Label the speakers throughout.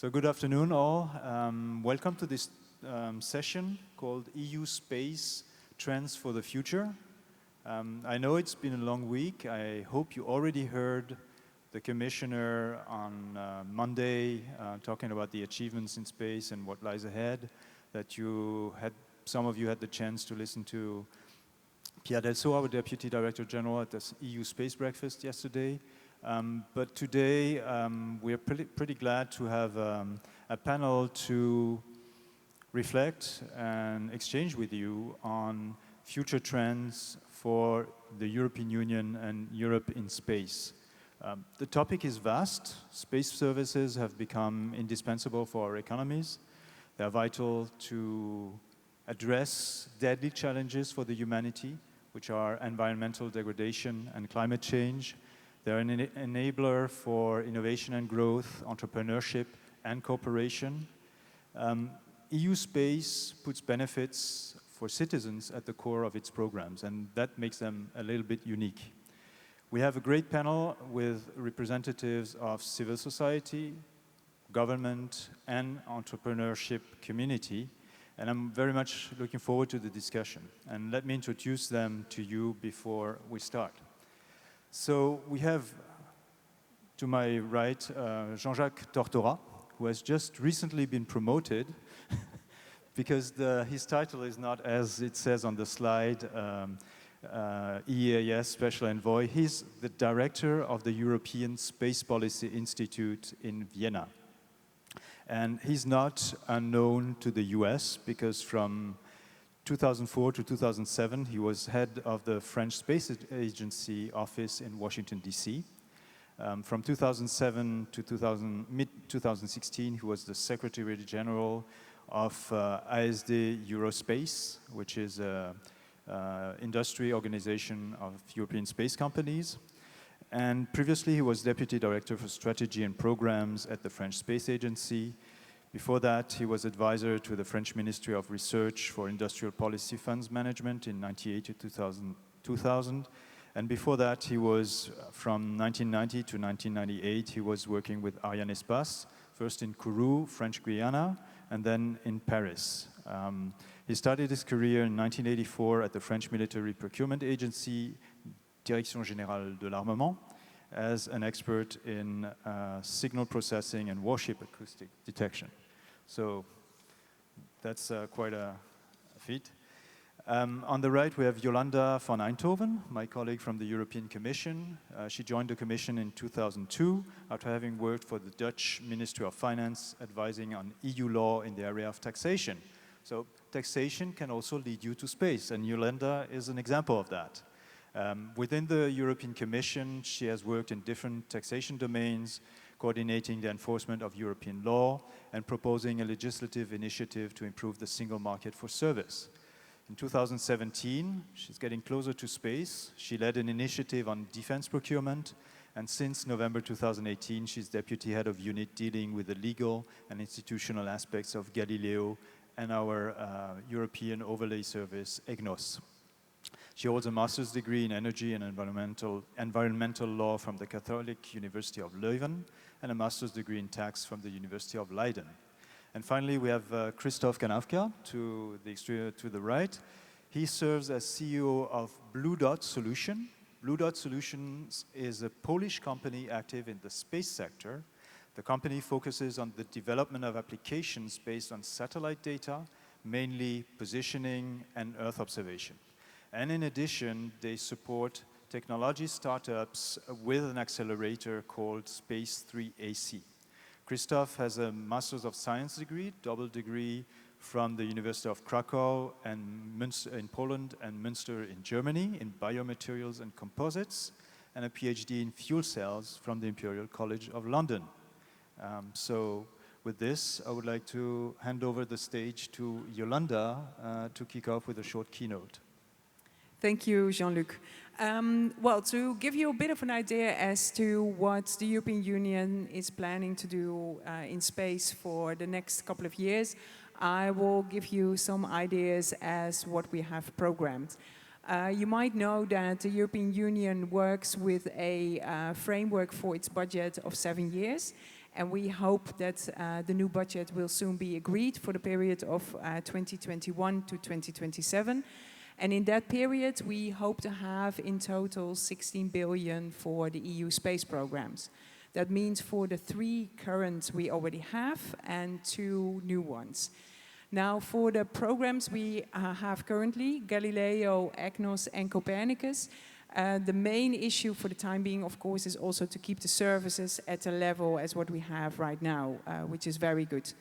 Speaker 1: So good afternoon all. Welcome to this session called EU Space Trends for the Future. I know it's been a long week. I hope you already heard the Commissioner on Monday talking about the achievements in space and what lies ahead, that some of you had the chance to listen to Pierre Delceau, our Deputy Director General at the EU Space Breakfast yesterday. But today, we're pretty glad to have a panel to reflect and exchange with you on future trends for the European Union and Europe in space. The topic is vast. Space services have become indispensable for our economies. They're vital to address deadly challenges for the humanity, which are environmental degradation and climate change. They're an enabler for innovation and growth, entrepreneurship and cooperation. EU space puts benefits for citizens at the core of its programs, and that makes them a little bit unique. We have a great panel with representatives of civil society, government, and entrepreneurship community, and I'm very much looking forward to the discussion. And let me introduce them to you before we start. So we have, to my right, Jean-Jacques Tortora, who has just recently been promoted because his title is not as it says on the slide, EAS Special Envoy. He's the director of the European Space Policy Institute in Vienna. And he's not unknown to the US because from 2004 to 2007, he was head of the French Space Agency office in Washington, D.C. From 2007 to mid-2016, he was the Secretary General of ISD Eurospace, which is an industry organization of European space companies. And previously, he was Deputy Director for Strategy and Programs at the French Space Agency. Before that, he was advisor to the French Ministry of Research for Industrial Policy Funds Management in 1998 to 2000. And before that, he was, from 1990 to 1998, he was working with Arianespace, first in Kourou, French Guiana, and then in Paris. He started his career in 1984 at the French Military Procurement Agency, Direction Générale de l'Armement, as an expert in signal processing and warship acoustic detection. So that's quite a feat. On the right, we have Jolanda van Eindhoven, my colleague from the European Commission. She joined the Commission in 2002 after having worked for the Dutch Ministry of Finance, advising on EU law in the area of taxation. So taxation can also lead you to space, and Jolanda is an example of that. Within the European Commission, she has worked in different taxation domains, coordinating the enforcement of European law and proposing a legislative initiative to improve the single market for service. In 2017, she's getting closer to space. She led an initiative on defense procurement, and since November 2018, she's deputy head of unit dealing with the legal and institutional aspects of Galileo and our European overlay service, EGNOS. She holds a master's degree in energy and environmental law from the Catholic University of Leuven and a master's degree in tax from the University of Leiden. And finally, we have Krzysztof Kanawka to the right. He serves as CEO of Blue Dot Solution. Blue Dot Solutions is a Polish company active in the space sector. The company focuses on the development of applications based on satellite data, mainly positioning and Earth observation. And in addition, they support technology startups with an accelerator called Space 3AC. Krzysztof has a Master's of Science degree, double degree from the University of Krakow and Münster in Poland and Münster in Germany in biomaterials and composites, and a PhD in fuel cells from the Imperial College of London. So with this, I would like to hand over the stage to Jolanda to kick off with a short keynote.
Speaker 2: Thank you, Jean-Luc. Well, to give you a bit of an idea as to what the European Union is planning to do in space for the next couple of years, I will give you some ideas as what we have programmed. You might know that the European Union works with a framework for its budget of 7 years. And we hope that the new budget will soon be agreed for the period of 2021 to 2027. And in that period, we hope to have in total 16 billion for the EU space programs. That means for the 3 current we already have and 2 new ones. Now, for the programs we have currently, Galileo, EGNOS, and Copernicus, the main issue for the time being, of course, is also to keep the services at a level as what we have right now, which is very good.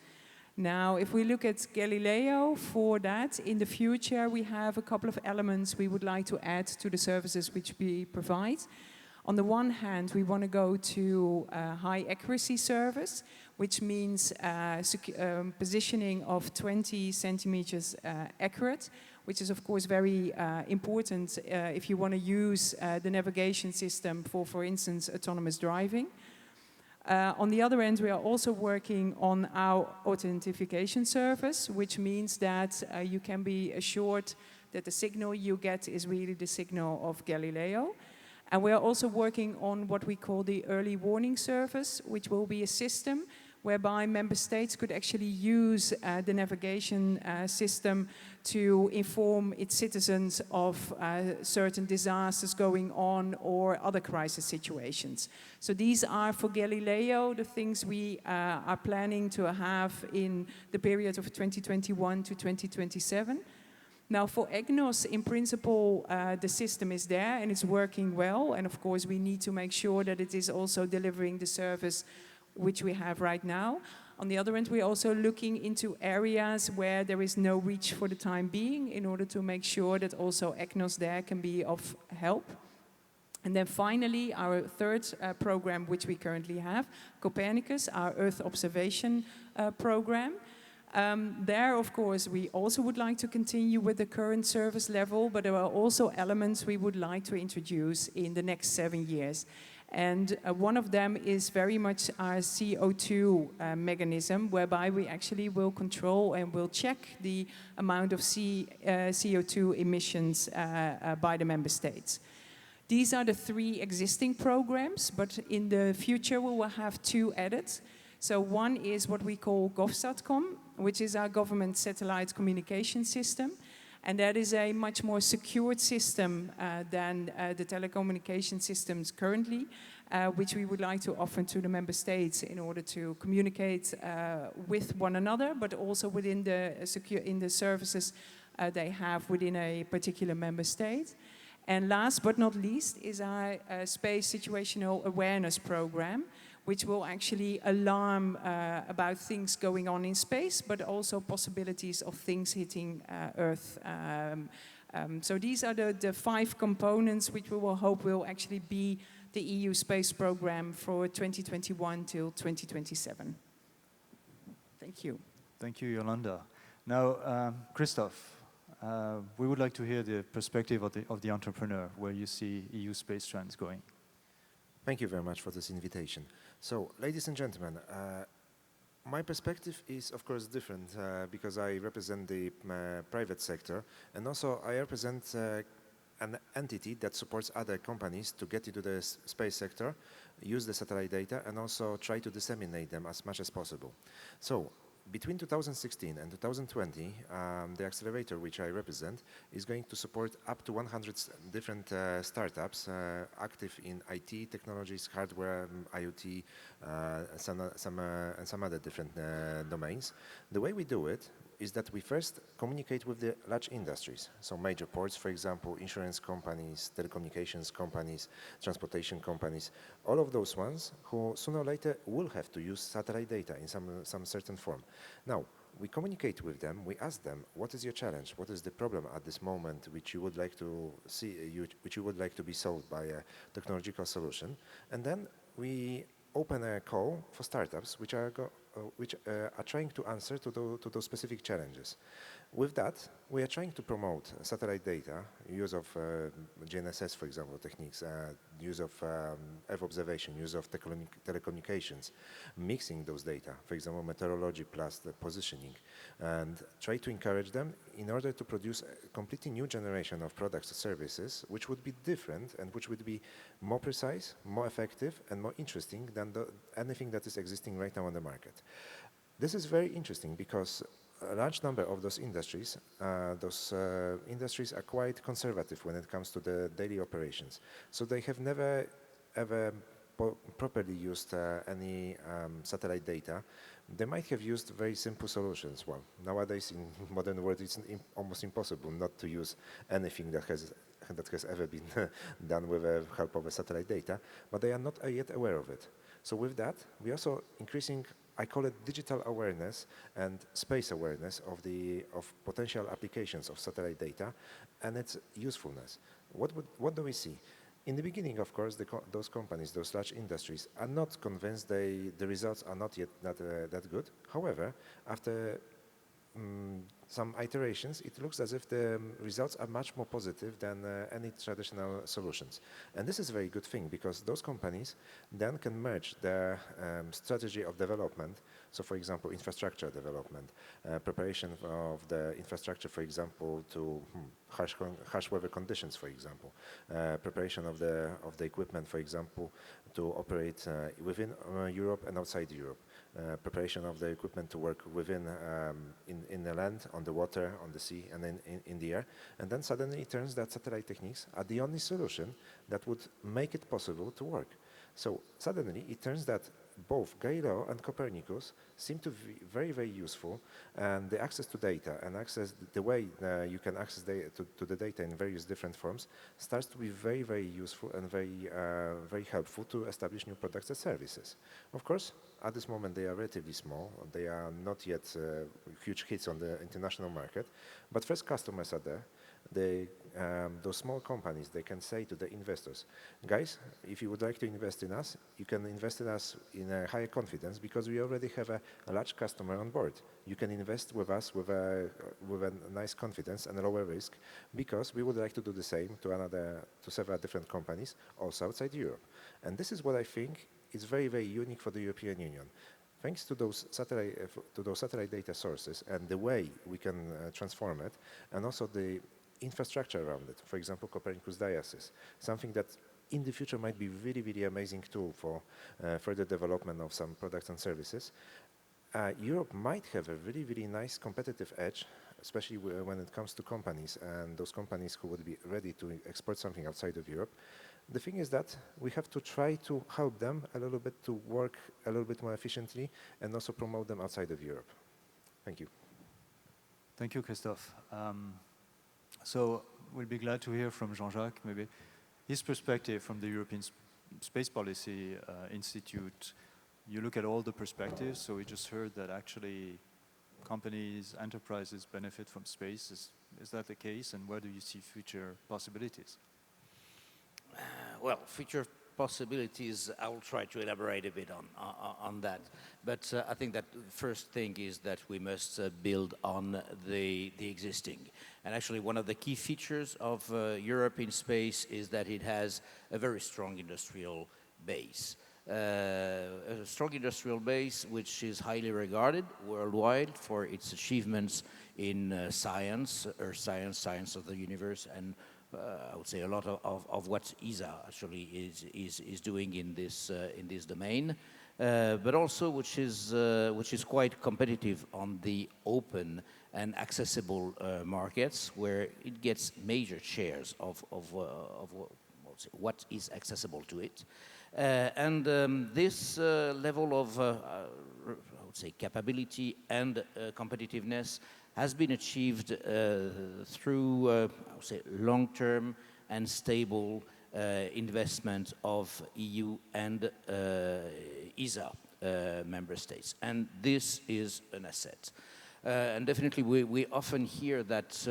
Speaker 2: Now, if we look at Galileo, for that, in the future, we have a couple of elements we would like to add to the services which we provide. On the one hand, we want to go to a high accuracy service, which means positioning of 20 centimeters accurate, which is of course very important if you want to use the navigation system for instance, autonomous driving. On the other end, we are also working on our authentication service, which means that you can be assured that the signal you get is really the signal of Galileo. And we are also working on what we call the early warning service, which will be a system whereby member states could actually use the navigation system to inform its citizens of certain disasters going on or other crisis situations. So these are for Galileo the things we are planning to have in the period of 2021 to 2027. Now for EGNOS, in principle, the system is there and it's working well. And of course, we need to make sure that it is also delivering the service which we have right now. On the other end, we're also looking into areas where there is no reach for the time being in order to make sure that also EGNOS there can be of help. And then finally, our third program which we currently have, Copernicus, our Earth observation program. There, of course, we also would like to continue with the current service level, but there are also elements we would like to introduce in the next 7 years. And one of them is very much our CO2 mechanism, whereby we actually will control and will check the amount of CO2 emissions by the member states. These are the 3 existing programs, but in the future we will have 2 added. So one is what we call GovSatcom, which is our government satellite communication system. And that is a much more secured system than the telecommunication systems currently, which we would like to offer to the member states in order to communicate with one another, but also within the services they have within a particular member state. And last but not least is our space situational awareness program, which will actually alarm about things going on in space, but also possibilities of things hitting Earth. So these are the 5 components which we will hope will actually be the EU space program for 2021 till 2027. Thank you.
Speaker 1: Thank you, Yolanda. Now, Christoph, we would like to hear the perspective of the entrepreneur, where you see EU space trends going.
Speaker 3: Thank you very much for this invitation. So, ladies and gentlemen, my perspective is, of course, different because I represent the private sector, and also I represent an entity that supports other companies to get into the space sector, use the satellite data, and also try to disseminate them as much as possible. So, between 2016 and 2020, the accelerator which I represent is going to support up to 100 different startups active in IT technologies, hardware, IoT, and some other different domains. The way we do it is that we first communicate with the large industries, so major ports, for example, insurance companies, telecommunications companies, transportation companies, all of those ones who sooner or later will have to use satellite data in some certain form. Now, we communicate with them, we ask them, what is your challenge, what is the problem at this moment which you would like to see, which you would like to be solved by a technological solution, and then we open a call for startups which are which are trying to answer to those specific challenges. With that, we are trying to promote satellite data, use of GNSS, for example, techniques, use of Earth observation, use of telecommunications, mixing those data, for example, meteorology plus the positioning, and try to encourage them in order to produce a completely new generation of products or services, which would be different and which would be more precise, more effective, and more interesting than anything that is existing right now on the market. This is very interesting because a large number of those industries are quite conservative when it comes to the daily operations. So they have never ever properly used any satellite data. They might have used very simple solutions. Well, nowadays in modern world, it's almost impossible not to use anything that has ever been done with the help of a satellite data, but they are not yet aware of it. So with that, we also increasing, I call it digital awareness and space awareness of potential applications of satellite data and its usefulness. What do we see? In the beginning, of course, those companies, those large industries, are not convinced the results are not yet that good. However, after some iterations, it looks as if the results are much more positive than any traditional solutions. And this is a very good thing because those companies then can merge their strategy of development. So for example, infrastructure development, preparation of the infrastructure, for example, to harsh weather conditions, for example, preparation of the equipment, for example, to operate within Europe and outside Europe. Preparation of the equipment to work within, in the land, on the water, on the sea, and then in the air. And then suddenly it turns that satellite techniques are the only solution that would make it possible to work. So suddenly it turns that both Galileo and Copernicus seem to be very, very useful, and the access to data and the way you can access to the data in various different forms starts to be very, very useful and very, very helpful to establish new products and services. Of course, at this moment they are relatively small. They are not yet huge hits on the international market, but first customers are there. Those small companies, they can say to the investors, guys, if you would like to invest in us, you can invest in us in a higher confidence because we already have a large customer on board. You can invest with us with a nice confidence and a lower risk because we would like to do the same to several different companies also outside Europe. And this is what I think is very, very unique for the European Union. Thanks to those satellite data sources and the way we can transform it, and also the infrastructure around it, for example, Copernicus Diocese, something that in the future might be really, really amazing tool for further development of some products and services. Europe might have a really, really nice competitive edge, especially when it comes to companies and those companies who would be ready to export something outside of Europe. The thing is that we have to try to help them a little bit to work a little bit more efficiently and also promote them outside of Europe. Thank you.
Speaker 1: Thank you, Christophe. So we'll be glad to hear from Jean-Jacques, maybe his perspective from the European Space Policy Institute. You look at all the perspectives, so we just heard that actually companies, enterprises benefit from space. Is that the case, and where do you see future possibilities?
Speaker 4: Well, future possibilities, I will try to elaborate a bit on that. But I think that the first thing is that we must build on the existing. And actually one of the key features of Europe in space is that it has a very strong industrial base. A strong industrial base which is highly regarded worldwide for its achievements in science, earth science, science of the universe, and I would say a lot of what ESA actually is doing in this domain, but also which is quite competitive on the open and accessible markets, where it gets major shares of what is accessible to it, and this level of I would say capability and competitiveness has been achieved through, I would say, long-term and stable investment of EU and ESA member states. And this is an asset. And definitely we often hear that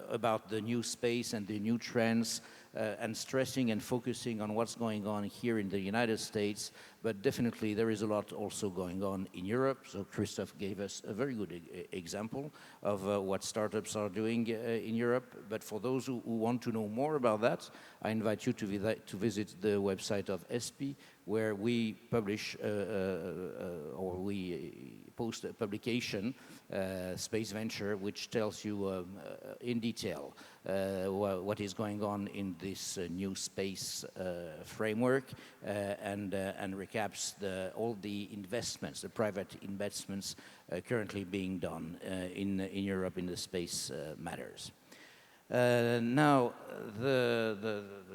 Speaker 4: about the new space and the new trends and stressing and focusing on what's going on here in the United States, but definitely there is a lot also going on in Europe. So Christophe gave us a very good example of what startups are doing in Europe. But for those who want to know more about that, I invite you to visit the website of ESPI, where we publish or we post a publication, Space Venture, which tells you in detail what is going on in this new space framework and recaps all the investments, the private investments currently being done in Europe in the space matters. Now,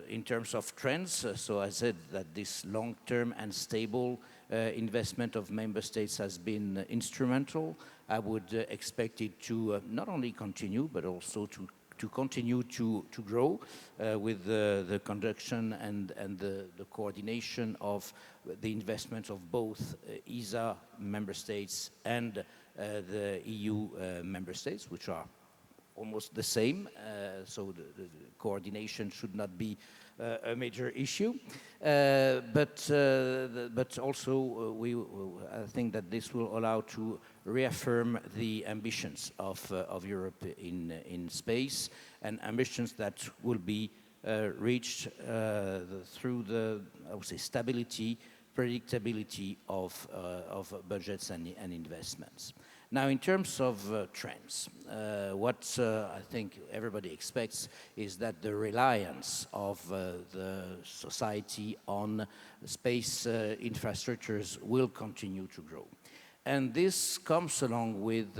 Speaker 4: in terms of trends, so I said that this long-term and stable investment of member states has been instrumental. I would expect it to not only continue, but also to continue to grow with the conduction and the coordination of the investment of both ESA member states and the EU member states, which are almost the same, so the coordination should not be a major issue. But also, I think that this will allow to reaffirm the ambitions of Europe in space, and ambitions that will be reached through the, I would say, stability, predictability of budgets and investments. Now, in terms of trends, what I think everybody expects is that the reliance of the society on space infrastructures will continue to grow. And this comes along with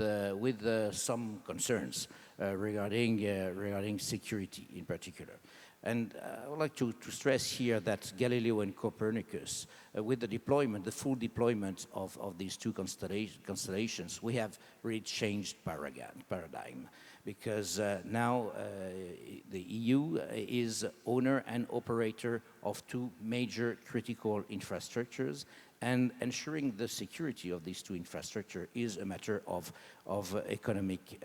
Speaker 4: some concerns regarding security in particular. And I would like to stress here that Galileo and Copernicus, with the deployment, the full deployment of these two constellations, we have really changed paradigm, because now the EU is owner and operator of two major critical infrastructures, and ensuring the security of these two infrastructures is a matter of economic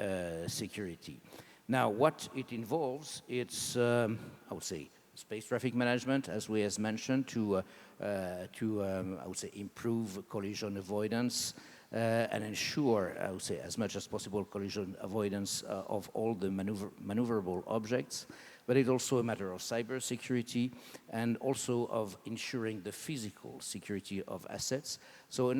Speaker 4: security. Now, what it involves, it's, I would say, space traffic management, as we has mentioned, to I would say, improve collision avoidance and ensure, I would say, as much as possible collision avoidance of all the maneuverable objects. But it's also a matter of cybersecurity and also of ensuring the physical security of assets. So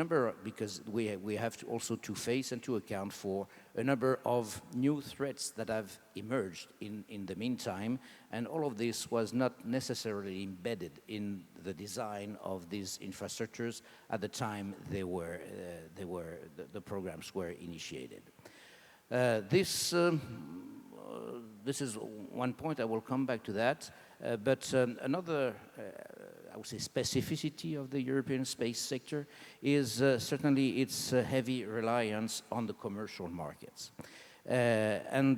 Speaker 4: because we have to also to face and to account for a number of new threats that have emerged in the meantime, and all of this was not necessarily embedded in the design of these infrastructures at the time the programs were initiated. This is one point. I will come back to that. But another, I would say, specificity of the European space sector is certainly its heavy reliance on the commercial markets. And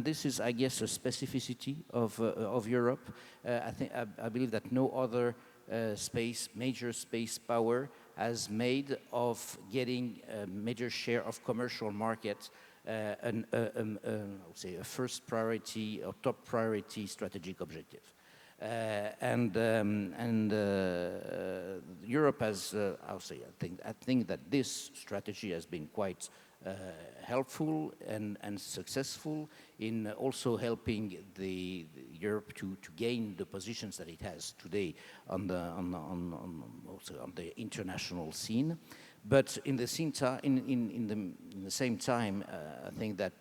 Speaker 4: this is, I guess, a specificity of Europe. I believe that no other major space power has made of getting a major share of commercial market I would say a first priority or top priority strategic objective. Europe has, I would say, I think that this strategy has been quite helpful and successful in also helping Europe to gain the positions that it has today on the international scene. But in the same time, I think that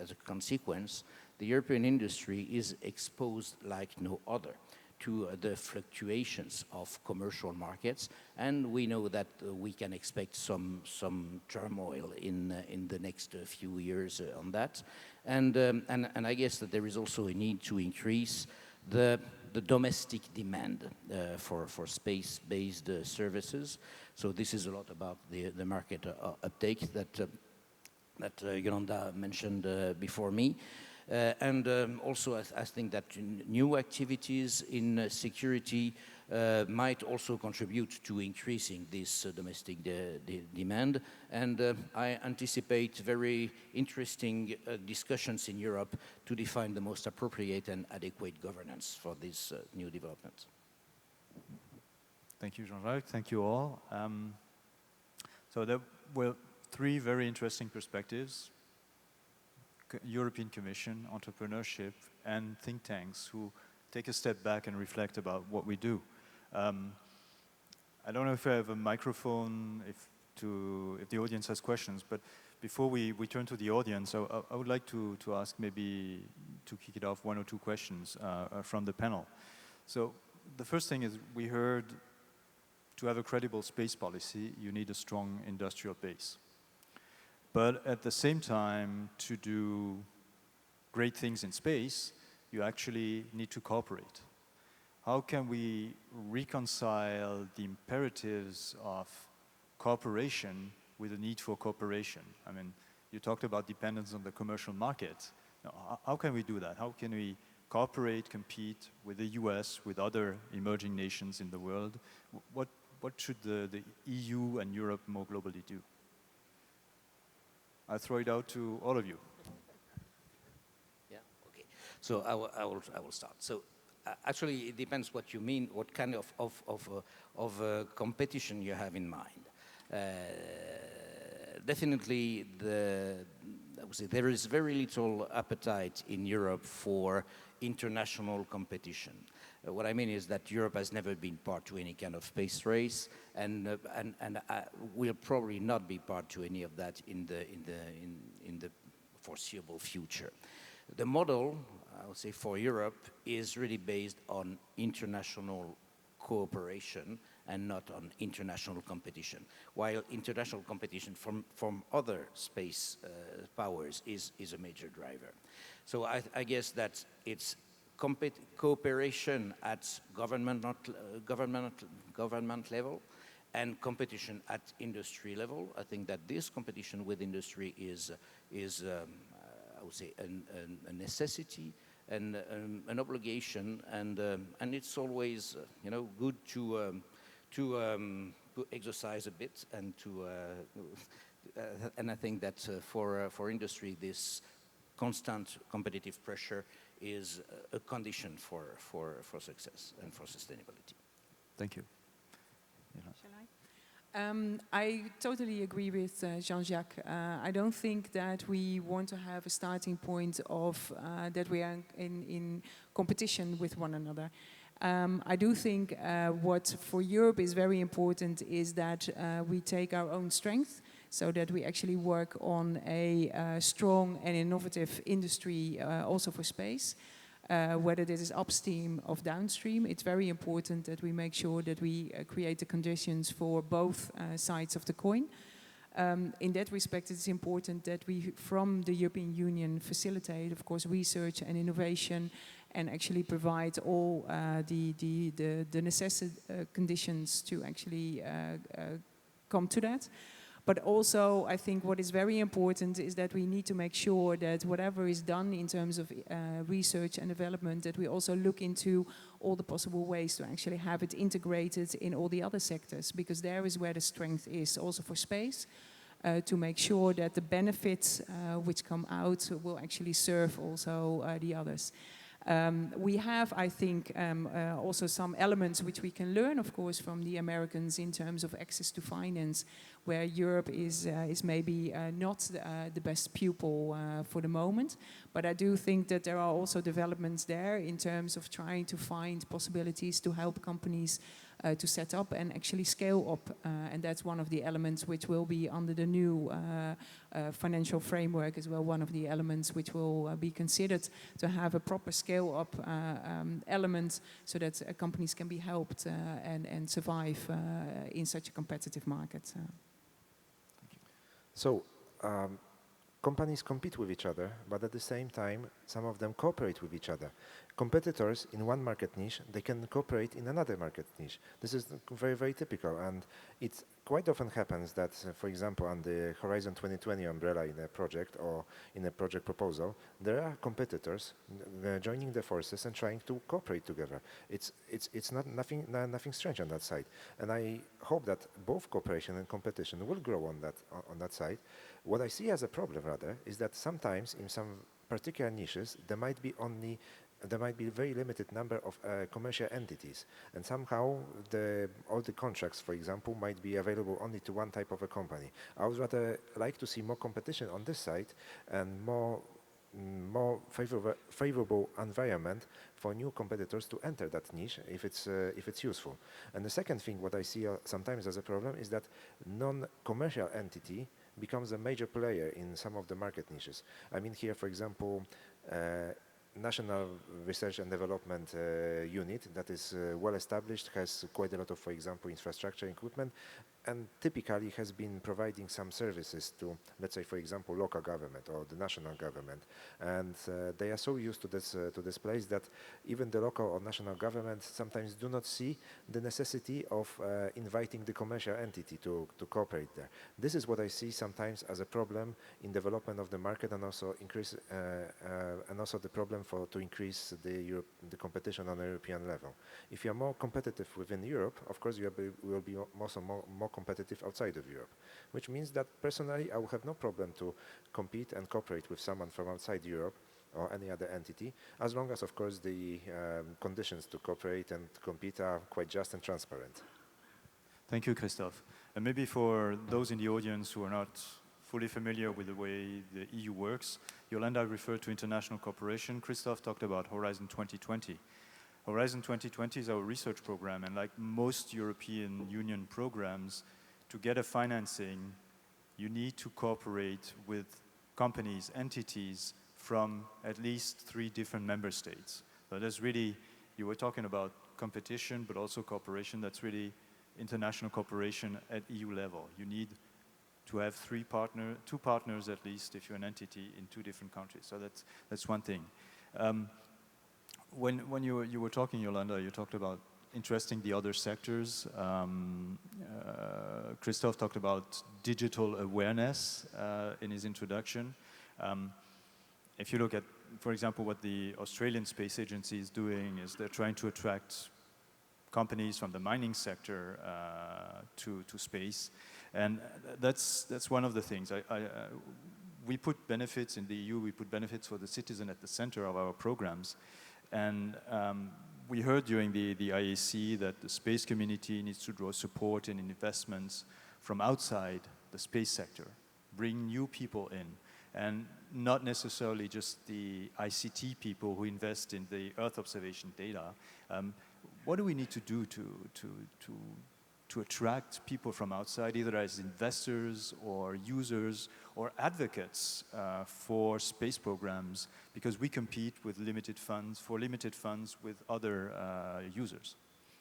Speaker 4: as a consequence, the European industry is exposed like no other to the fluctuations of commercial markets, and we know that we can expect some turmoil in the next few years on that, and I guess that there is also a need to increase the domestic demand for space-based services. So this is a lot about the market uptake that Yolanda mentioned before me. Also, I think that new activities in security might also contribute to increasing this domestic demand. And I anticipate very interesting discussions in Europe to define the most appropriate and adequate governance for this new development.
Speaker 1: Thank you, Jean-Jacques. Thank you all. So there were three very interesting perspectives: European Commission, entrepreneurship, and think tanks who take a step back and reflect about what we do. I don't know if I have a microphone, if the audience has questions, but before we turn to the audience, I would like to ask, maybe to kick it off, one or two questions from the panel. So the first thing is, we heard to have a credible space policy, you need a strong industrial base. But at the same time, to do great things in space, you actually need to cooperate. How can we reconcile the imperatives of cooperation with the need for cooperation? I mean, you talked about dependence on the commercial market. Now, how can we do that? How can we cooperate, compete with the US, with other emerging nations in the world? What should the EU and Europe more globally do? I'll throw it out to all of you.
Speaker 4: Yeah, okay. So I will start. So actually, it depends what you mean, what kind of competition you have in mind. Definitely, I would say there is very little appetite in Europe for international competition. What I mean is that Europe has never been part to any kind of space race, and will probably not be part to any of that in the foreseeable future. The model, I would say, for Europe is really based on international cooperation and not on international competition. While international competition from other space powers is a major driver. So I guess that it's cooperation at government level and competition at industry level. I think that this competition with industry is I would say a necessity and an obligation, and it's always good to exercise a bit and to and I think that for industry, this constant competitive pressure is a condition for success and for sustainability.
Speaker 1: Thank you.
Speaker 2: Shall I? I totally agree with Jean-Jacques. I don't think that we want to have a starting point of that we are in competition with one another. I do think what for Europe is very important is that we take our own strength, so that we actually work on a strong and innovative industry also for space. Whether this is upstream or downstream, it's very important that we make sure that we create the conditions for both sides of the coin. In that respect, it's important that we, from the European Union, facilitate, of course, research and innovation, and actually provide all the necessary conditions to actually come to that. But also, I think what is very important is that we need to make sure that whatever is done in terms of research and development, that we also look into all the possible ways to actually have it integrated in all the other sectors, because there is where the strength is, also for space, to make sure that the benefits which come out will actually serve also the others. We have, I think, also some elements which we can learn, of course, from the Americans in terms of access to finance, where Europe is maybe not the best pupil for the moment. But I do think that there are also developments there in terms of trying to find possibilities to help companies to set up and actually scale up. And that's one of the elements which will be under the new financial framework as well, one of the elements which will be considered to have a proper scale-up element, so that companies can be helped and survive in such a competitive market.
Speaker 3: So, companies compete with each other, but at the same time, some of them cooperate with each other. Competitors in one market niche, they can cooperate in another market niche. This is very, very typical, and it's quite often happens that, for example, on the Horizon 2020 umbrella in a project or in a project proposal, there are competitors joining the forces and trying to cooperate together. It's not nothing strange on that side, and I hope that both cooperation and competition will grow on that side. What I see as a problem, rather, is that sometimes in some particular niches there might be a very limited number of commercial entities, and somehow all the contracts, for example, might be available only to one type of a company. I would rather like to see more competition on this side and more favorable environment for new competitors to enter that niche if it's useful. And the second thing, what I see sometimes as a problem, is that non-commercial entity becomes a major player in some of the market niches. I mean here, for example, National Research and Development Unit that is well established, has quite a lot of, for example, infrastructure equipment, and typically has been providing some services to, let's say, for example, local government or the national government. And they are so used to this place that even the local or national government sometimes do not see the necessity of inviting the commercial entity to cooperate there. This is what I see sometimes as a problem in development of the market, and also the problem to increase the competition on a European level. If you are more competitive within Europe, of course you will be also more competitive outside of Europe, which means that personally I will have no problem to compete and cooperate with someone from outside Europe or any other entity, as long as, of course, the conditions to cooperate and compete are quite just and transparent.
Speaker 1: Thank you, Christophe. And maybe for those in the audience who are not fully familiar with the way the EU works, Yolanda referred to international cooperation. Christophe talked about Horizon 2020. Horizon 2020 is our research program, and like most European Union programs, to get a financing, you need to cooperate with companies, entities from at least 3 different member states. So that's really, you were talking about competition, but also cooperation. That's really international cooperation at EU level. You need to have 2 partners at least, if you're an entity in 2 different countries. So that's one thing. When you were talking, Yolanda, you talked about interesting the other sectors. Christophe talked about digital awareness in his introduction. If you look at, for example, what the Australian Space Agency is doing, is they're trying to attract companies from the mining sector to space. And that's one of the things. We put benefits in the EU, we put benefits for the citizen at the center of our programs. And we heard during the IAC that the space community needs to draw support and investments from outside the space sector, bring new people in, and not necessarily just the ICT people who invest in the Earth observation data. What do we need to do to attract people from outside, either as investors or users or advocates for space programs, because we compete with limited funds with other users.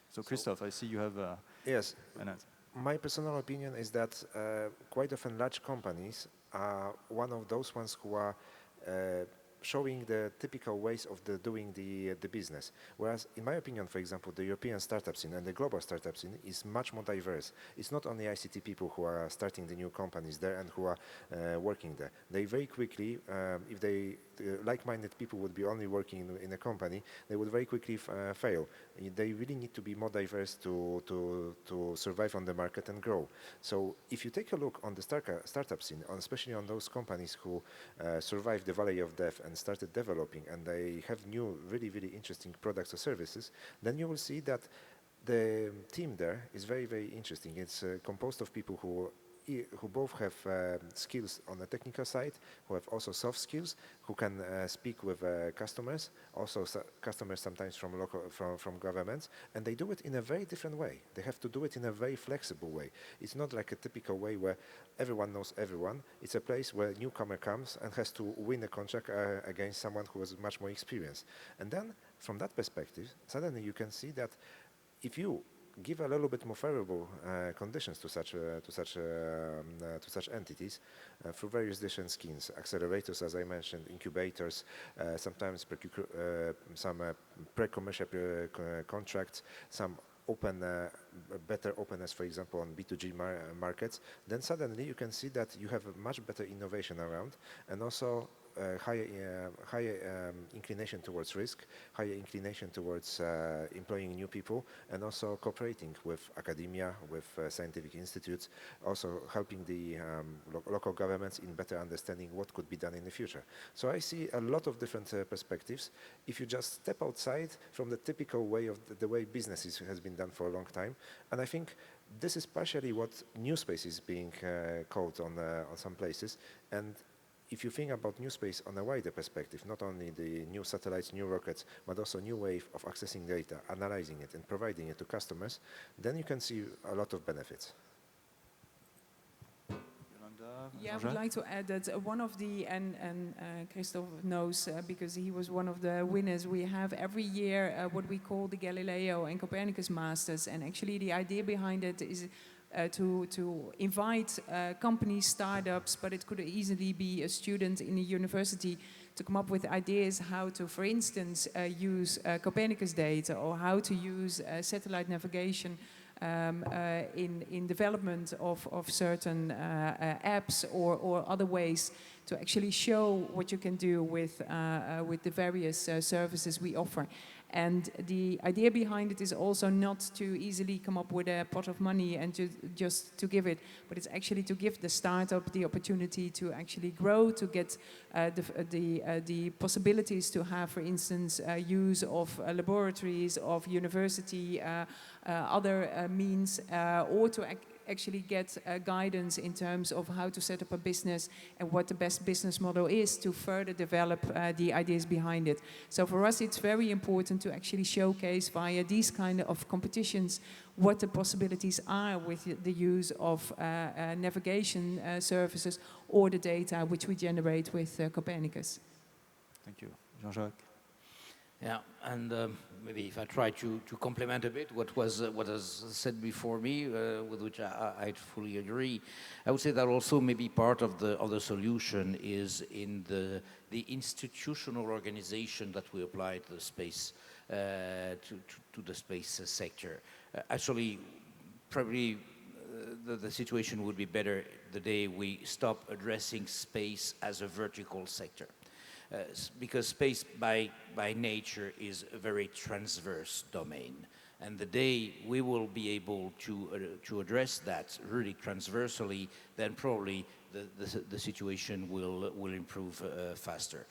Speaker 1: So Christophe, I see you have
Speaker 3: yes.
Speaker 1: an answer.
Speaker 3: My personal opinion is that quite often large companies are one of those ones who are showing the typical ways of doing the business. Whereas, in my opinion, for example, the European startup scene and the global startup scene is much more diverse. It's not only ICT people who are starting the new companies there and who are working there. They very quickly, if they like-minded people would be only working in a company, they would very quickly fail. They really need to be more diverse to survive on the market and grow. So if you take a look on the startup scene, especially on those companies who survived the valley of death and started developing, and they have new, really, really interesting products or services, then you will see that the team there is very, very interesting. It's composed of people who both have skills on the technical side, who have also soft skills, who can speak with customers, also customers sometimes from governments, and they do it in a very different way. They have to do it in a very flexible way. It's not like a typical way where everyone knows everyone. It's a place where a newcomer comes and has to win a contract against someone who has much more experience. And then, from that perspective, suddenly you can see that if you give a little bit more favorable conditions to such entities through various different schemes, accelerators, as I mentioned, incubators, sometimes some pre-commercial contracts, some open a better openness, for example, on B2G markets, then suddenly you can see that you have a much better innovation around, and also higher inclination towards risk, higher inclination towards employing new people, and also cooperating with academia, with scientific institutes, also helping the local governments in better understanding what could be done in the future. So I see a lot of different perspectives. If you just step outside from the typical way of the way business has been done for a long time, and I think this is partially what new space is being called on some places. And if you think about new space on a wider perspective, not only the new satellites, new rockets, but also new wave of accessing data, analyzing it, and providing it to customers, then you can see a lot of benefits.
Speaker 2: Yeah, I would like to add that one of the, and Christophe knows because he was one of the winners, we have every year what we call the Galileo and Copernicus Masters, and actually the idea behind it is to invite companies, startups, but it could easily be a student in a university to come up with ideas how to, for instance, use Copernicus data or how to use satellite navigation in development of certain apps or other ways to actually show what you can do with the various services we offer. And the idea behind it is also not to easily come up with a pot of money and just to give it, but it's actually to give the startup the opportunity to actually grow, to get the possibilities to have, for instance, use of laboratories, of university, other means, or to actually get guidance in terms of how to set up a business and what the best business model is to further develop the ideas behind it. So for us, it's very important to actually showcase via these kind of competitions what the possibilities are with the use of navigation services or the data which we generate with Copernicus.
Speaker 1: Thank you. Jean-Jacques?
Speaker 4: Yeah, and maybe if I try to complement a bit what was said before me, with which I fully agree, I would say that also maybe part of the solution is in the institutional organization that we apply to the space to the space sector. Actually, probably the situation would be better the day we stop addressing space as a vertical sector. Because space by nature is a very transverse domain. And the day we will be able to address that really transversally, then probably the situation will improve faster.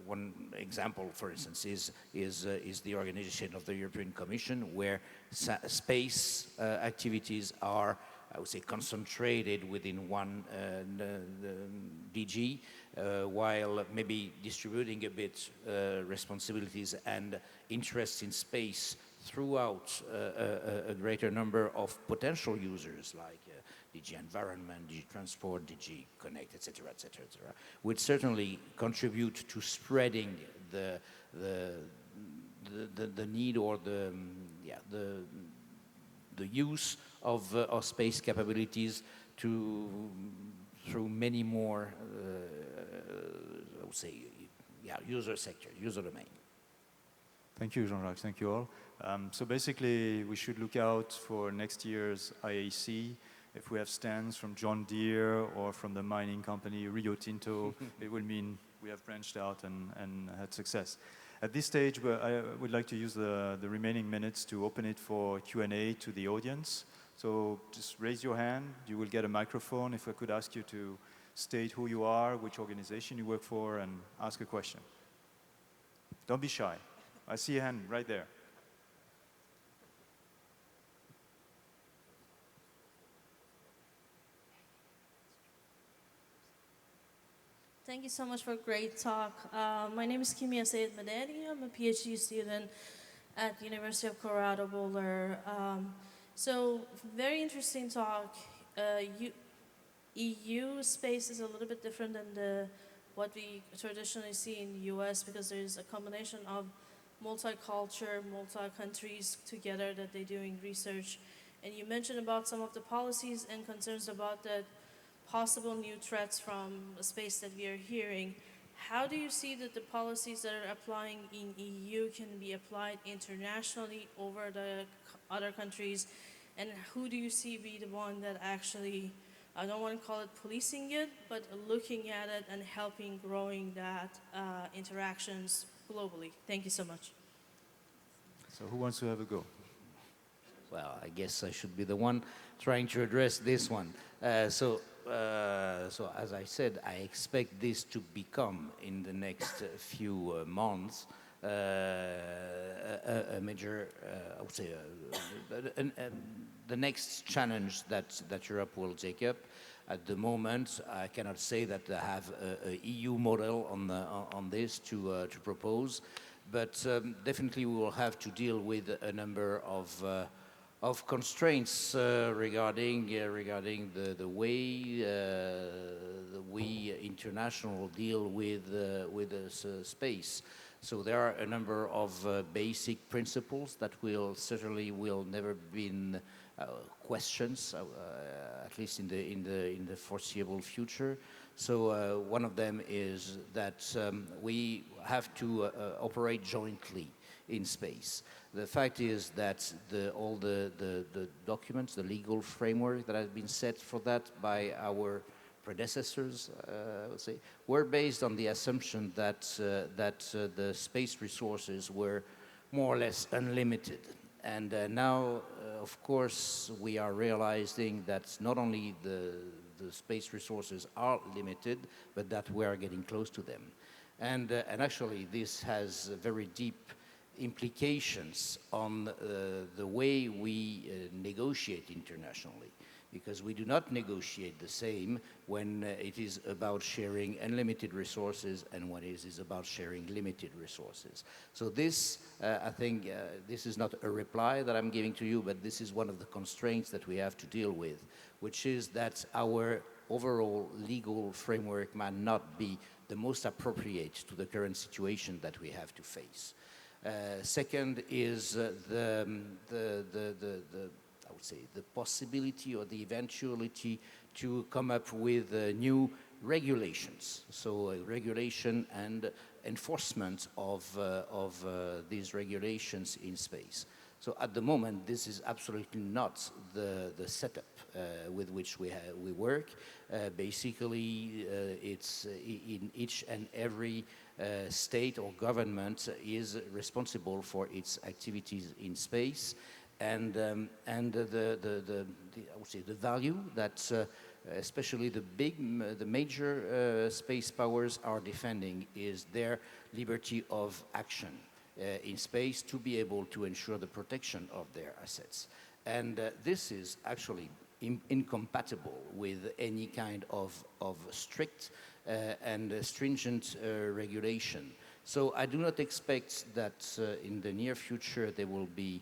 Speaker 4: One example, for instance, is the organization of the European Commission, where space activities are, I would say, concentrated within one DG, while maybe distributing a bit responsibilities and interest in space throughout a greater number of potential users like DG Environment, DG Transport, DG Connect, etc., etc., etc., would certainly contribute to spreading the need or the use of space capabilities through many more, I would say, user sector, user domain.
Speaker 1: Thank you, Jean-Jacques. Thank you all. So basically, we should look out for next year's IAC. If we have stands from John Deere or from the mining company Rio Tinto, it will mean we have branched out and had success. At this stage, I would like to use the remaining minutes to open it for Q&A to the audience. So just raise your hand. You will get a microphone. If I could ask you to state who you are, which organization you work for, and ask a question. Don't be shy. I see a hand right there.
Speaker 5: Thank you so much for a great talk. My name is Kimia Sayed Madani. I'm a PhD student at the University of Colorado Boulder. So very interesting talk. EU space is a little bit different than what we traditionally see in the US, because there's a combination of multicultural, multi-countries together that they're doing research. And you mentioned about some of the policies and concerns about the possible new threats from the space that we are hearing. How do you see that the policies that are applying in EU can be applied internationally over the other countries? And who do you see be the one that actually, I don't want to call it policing it, but looking at it and helping growing that interactions globally? Thank you so much.
Speaker 1: So who wants to have a go?
Speaker 4: Well, I guess I should be the one trying to address this one. So as I said, I expect this to become, in the next few months, a major, I would say, the next challenge that Europe will take up. At the moment, I cannot say that I have a EU model on this to propose, but definitely we will have to deal with a number of constraints regarding the way we international deal with space. So there are a number of basic principles that certainly will never been questions, at least in the foreseeable future. So one of them is that we have to operate jointly in space. The fact is that all the documents, the legal framework that has been set for that by our predecessors, I would say, were based on the assumption that the space resources were more or less unlimited. And now, of course, we are realizing that not only the space resources are limited, but that we are getting close to them. And actually, this has very deep implications on the way we negotiate internationally, because we do not negotiate the same when it is about sharing unlimited resources and when it is about sharing limited resources. So this, I think, this is not a reply that I'm giving to you, but this is one of the constraints that we have to deal with, which is that our overall legal framework might not be the most appropriate to the current situation that we have to face. Second is I would say the possibility or the eventuality to come up with new regulations. So regulation and enforcement of these regulations in space. So at the moment, this is absolutely not the setup with which we work. Basically, it's in each and every state or government is responsible for its activities in space, and I would say the value that especially the major space powers are defending is their liberty of action in space to be able to ensure the protection of their assets. And this is actually incompatible with any kind of strict and stringent regulation. So I do not expect that in the near future there will be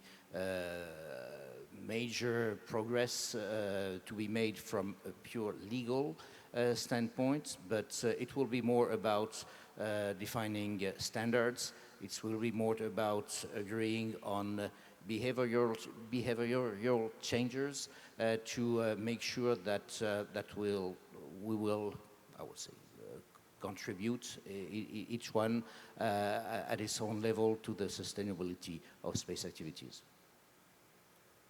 Speaker 4: major progress to be made from a pure legal standpoint, but it will be more about defining standards. It will be more about agreeing on behavioral changes to make sure that we will, I would say, contribute each one at its own level to the sustainability of space activities.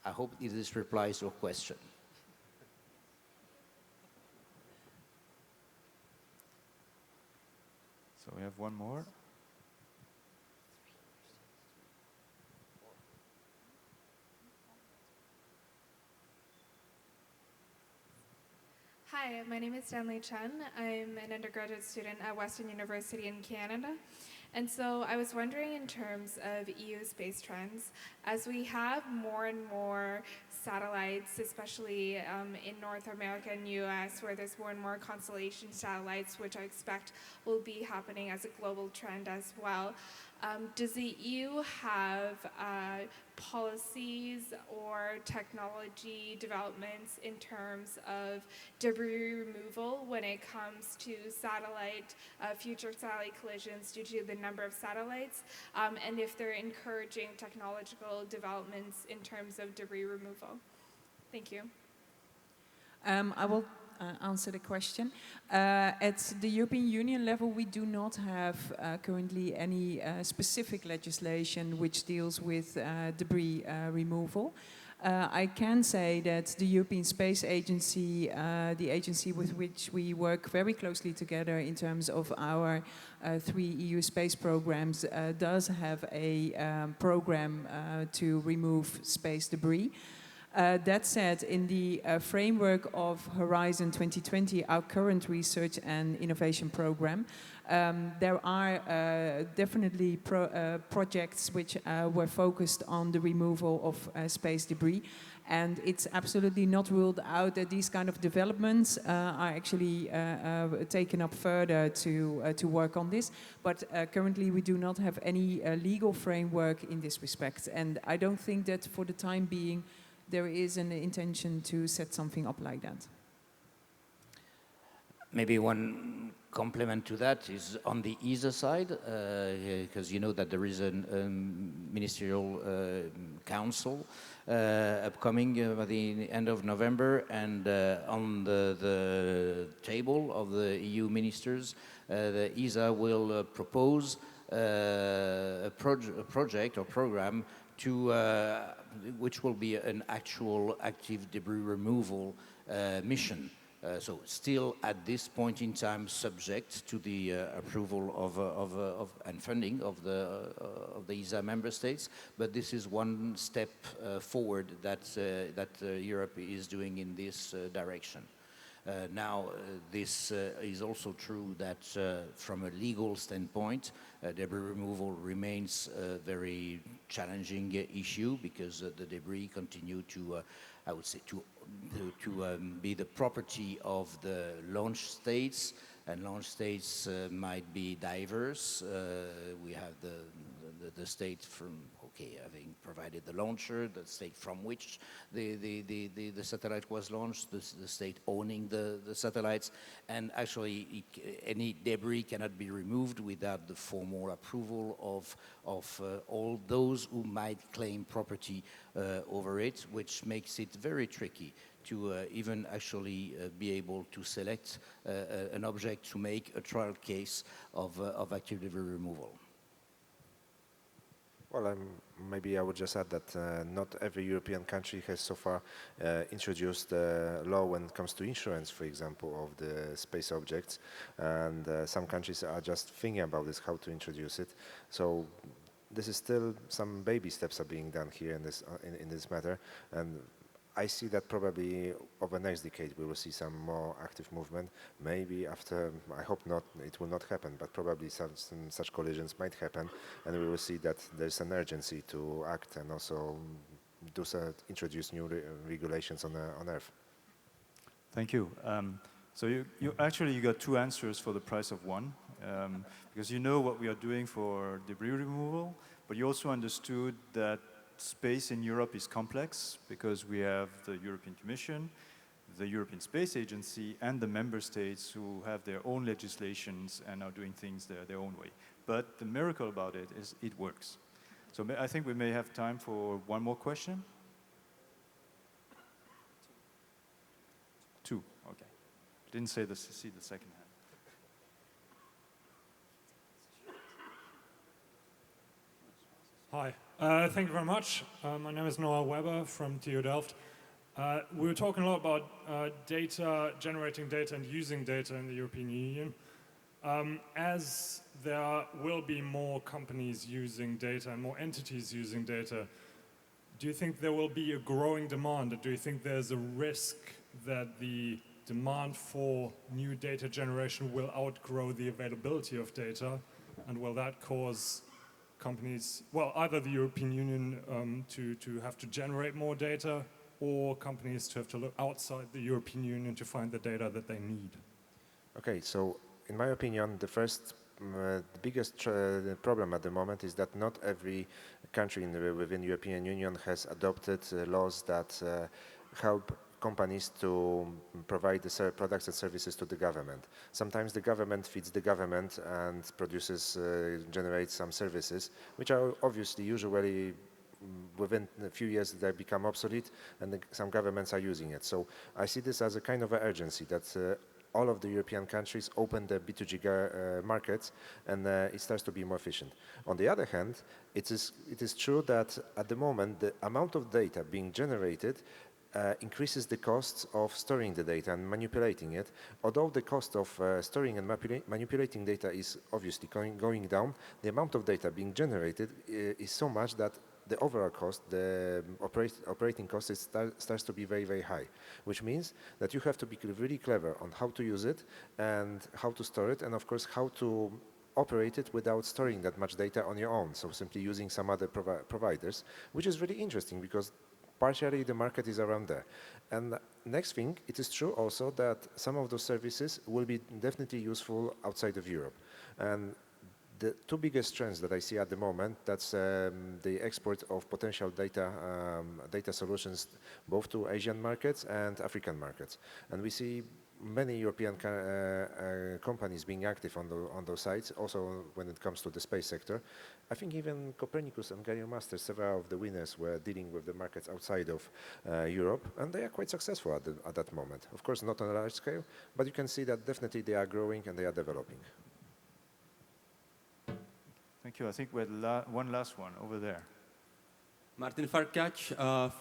Speaker 4: I hope this replies your question.
Speaker 1: So we have one more.
Speaker 6: Hi, my name is Stanley Chen. I'm an undergraduate student at Western University in Canada. And so I was wondering, in terms of EU space trends, as we have more and more satellites, especially in North America and US, where there's more and more constellation satellites, which I expect will be happening as a global trend as well. Does the EU have policies or technology developments in terms of debris removal when it comes to future satellite collisions due to the number of satellites, and if they're encouraging technological developments in terms of debris removal? Thank you.
Speaker 2: I will answer the question. At the European Union level, we do not have currently any specific legislation which deals with debris removal. I can say that the European Space Agency, the agency with which we work very closely together in terms of our 3 EU space programs, does have a program to remove space debris. That said, in the framework of Horizon 2020, our current research and innovation program, there are definitely projects which were focused on the removal of space debris. And it's absolutely not ruled out that these kind of developments are actually taken up further to work on this. But currently we do not have any legal framework in this respect. And I don't think that for the time being there is an intention to set something up like that.
Speaker 4: Maybe one complement to that is on the ESA side, because you know that there is a ministerial council upcoming by the end of November, and on the table of the EU ministers, the ESA will propose a project or program to which will be an actual active debris removal mission. So still at this point in time subject to the approval of and funding of the ESA member states, but this is one step forward that Europe is doing in this direction. Now, this is also true that from a legal standpoint, debris removal remains a very challenging issue because the debris continue to, I would say, to be the property of the launch states, and launch states might be diverse. We have the state from, having provided the launcher, the state from which the satellite was launched, the state owning the satellites, and actually any debris cannot be removed without the formal approval of all those who might claim property over it, which makes it very tricky to even actually be able to select an object to make a trial case of active debris removal.
Speaker 3: Well, maybe I would just add that not every European country has so far introduced law when it comes to insurance, for example, of the space objects, and some countries are just thinking about this, how to introduce it. So this is still some baby steps are being done here in this matter, and I see that probably over the next decade we will see some more active movement. Maybe after, I hope not, it will not happen, but probably some such collisions might happen, and we will see that there's an urgency to act and also introduce new regulations on Earth.
Speaker 1: Thank you. So you actually got 2 answers for the price of 1, because you know what we are doing for debris removal, but you also understood that space in Europe is complex because we have the European Commission, the European Space Agency, and the member states who have their own legislations and are doing things their own way. But the miracle about it is it works. So I think we may have time for one more question. 2, okay. Didn't see the second hand.
Speaker 7: Hi, thank you very much. My name is Noah Weber from TU Delft. We were talking a lot about data, generating data and using data in the European Union. As there will be more companies using data and more entities using data, do you think there will be a growing demand? Or do you think there's a risk that the demand for new data generation will outgrow the availability of data? And will that cause companies, well, either the European Union to have to generate more data, or companies to have to look outside the European Union to find the data that they need?
Speaker 3: Okay, so in my opinion, the biggest problem at the moment is that not every country within the European Union has adopted laws that help companies to provide the products and services to the government. Sometimes the government feeds the government and generates some services, which are obviously usually within a few years they become obsolete, and some governments are using it. So I see this as a kind of an urgency that all of the European countries open the B2G markets, and it starts to be more efficient. On the other hand, it is true that at the moment, the amount of data being generated increases the costs of storing the data and manipulating it. Although the cost of storing and manipulating data is obviously going down, the amount of data being generated is so much that the overall cost, the operating cost, starts to be very, very high, which means that you have to be really clever on how to use it and how to store it, and of course how to operate it without storing that much data on your own, so simply using some other providers, which is really interesting because partially the market is around there. And next thing, it is true also that some of those services will be definitely useful outside of Europe. And the two biggest trends that I see at the moment, that's the export of potential data solutions both to Asian markets and African markets. And we see many European companies being active on those sites, also when it comes to the space sector. I think even Copernicus and Galileo Masters, several of the winners were dealing with the markets outside of Europe, and they are quite successful at that moment. Of course, not on a large scale, but you can see that definitely they are growing and they are developing.
Speaker 1: Thank you. I think we had one last one over there.
Speaker 8: Martin Farkac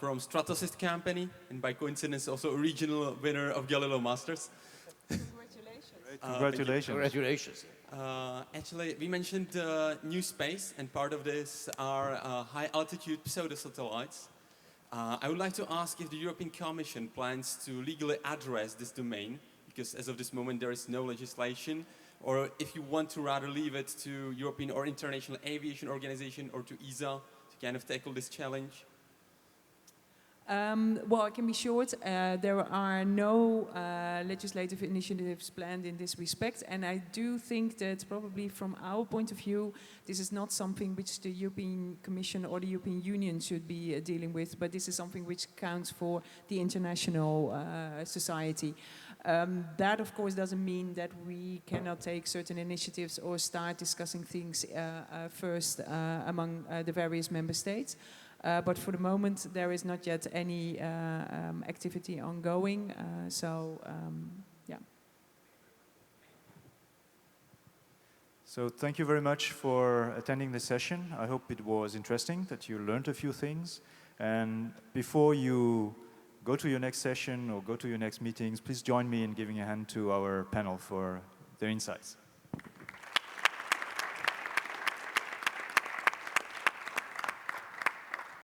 Speaker 8: from Stratasys Company, and by coincidence also a regional winner of Galileo Masters.
Speaker 2: Congratulations.
Speaker 1: Congratulations.
Speaker 4: Congratulations.
Speaker 8: Actually, we mentioned new space, and part of this are high-altitude pseudo-satellites. I would like to ask if the European Commission plans to legally address this domain, because as of this moment there is no legislation, or if you want to rather leave it to European or International Aviation Organization or to ESA to kind of tackle this challenge?
Speaker 2: Well, I can be short. There are no legislative initiatives planned in this respect, and I do think that probably from our point of view, this is not something which the European Commission or the European Union should be dealing with, but this is something which counts for the international society. That, of course, doesn't mean that we cannot take certain initiatives or start discussing things first among the various member states. But for the moment, there is not yet any activity ongoing. Yeah.
Speaker 1: So thank you very much for attending this session. I hope it was interesting, that you learned a few things. And before you go to your next session or go to your next meetings, please join me in giving a hand to our panel for their insights.